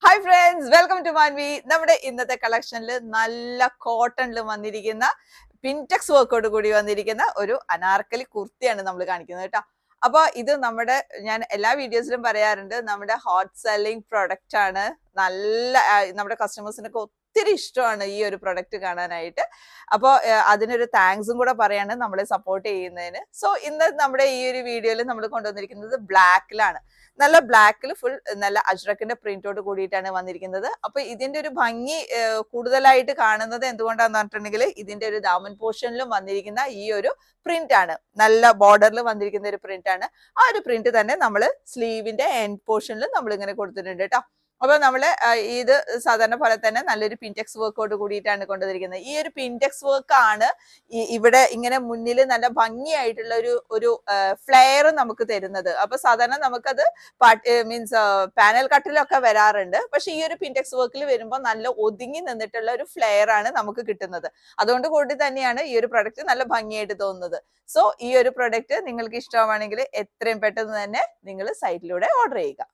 Hi friends, welcome to Manvi. നമ്മുടെ ഇന്നത്തെ കളക്ഷനിൽ നല്ല കോട്ടണിൽ വന്നിരിക്കുന്ന പിൻടെക്സ് വർക്കോട് കൂടി വന്നിരിക്കുന്ന ഒരു അനാർക്കലി കുർത്തിയാണ് നമ്മൾ കാണിക്കുന്നത് കേട്ടോ. അപ്പൊ ഇത് ഞാൻ എല്ലാ വീഡിയോസിലും പറയാറുണ്ട്, നമ്മുടെ ഹോട്ട് സെല്ലിംഗ് പ്രൊഡക്റ്റ് ആണ്. നമ്മുടെ കസ്റ്റമേഴ്സിനൊക്കെ ഒത്തിരി ഇഷ്ടമാണ് ഈ ഒരു പ്രൊഡക്റ്റ് കാണാനായിട്ട്. അപ്പോൾ അതിനൊരു താങ്ക്സും കൂടെ പറയാണ് നമ്മളെ സപ്പോർട്ട് ചെയ്യുന്നതിന്. സോ ഇന്ന് നമ്മുടെ ഈ ഒരു വീഡിയോയിൽ നമ്മൾ കൊണ്ടുവന്നിരിക്കുന്നത് ബ്ലാക്കിലാണ്. നല്ല ബ്ലാക്കിൽ ഫുൾ നല്ല അജ്രക്കിന്റെ പ്രിന്റോട് കൂടിയിട്ടാണ് വന്നിരിക്കുന്നത്. അപ്പൊ ഇതിന്റെ ഒരു ഭംഗി കൂടുതലായിട്ട് കാണുന്നത് എന്തുകൊണ്ടാന്ന് പറഞ്ഞിട്ടുണ്ടെങ്കിൽ ഇതിന്റെ ഒരു ദാമൻ പോർഷനിലും വന്നിരിക്കുന്ന ഈ ഒരു പ്രിന്റ് ആണ്. നല്ല ബോർഡറിൽ വന്നിരിക്കുന്ന ഒരു പ്രിന്റ് ആണ്. ആ ഒരു പ്രിന്റ് തന്നെ നമ്മൾ സ്ലീവിന്റെ എൻഡ് പോർഷനിലും നമ്മൾ ഇങ്ങനെ കൊടുത്തിട്ടുണ്ട് കേട്ടോ. അപ്പൊ നമ്മള് ഇത് സാധാരണ പോലെ തന്നെ നല്ലൊരു പിൻടെക്സ് വർക്കോട് കൂടിയിട്ടാണ് കൊണ്ടുവന്നിരിക്കുന്നത്. ഈ ഒരു പിൻടെക്സ് വർക്ക് ആണ് ഇവിടെ ഇങ്ങനെ മുന്നിൽ നല്ല ഭംഗിയായിട്ടുള്ള ഒരു ഫ്ലെയർ നമുക്ക് തരുന്നത്. അപ്പൊ സാധാരണ നമുക്കത് മീൻസ് പാനൽ കട്ടിലൊക്കെ വരാറുണ്ട്. പക്ഷെ ഈ ഒരു പിൻടെക്സ് വർക്കിൽ വരുമ്പോൾ നല്ല ഒതുങ്ങി നിന്നിട്ടുള്ള ഒരു ഫ്ലെയർ ആണ് നമുക്ക് കിട്ടുന്നത്. അതുകൊണ്ട് കൂടി തന്നെയാണ് ഈ ഒരു പ്രൊഡക്റ്റ് നല്ല ഭംഗിയായിട്ട് തോന്നുന്നത്. സോ ഈ ഒരു പ്രൊഡക്റ്റ് നിങ്ങൾക്ക് ഇഷ്ടമാണെങ്കിൽ എത്രയും പെട്ടെന്ന് തന്നെ നിങ്ങൾ സൈറ്റിലൂടെ ഓർഡർ ചെയ്യുക.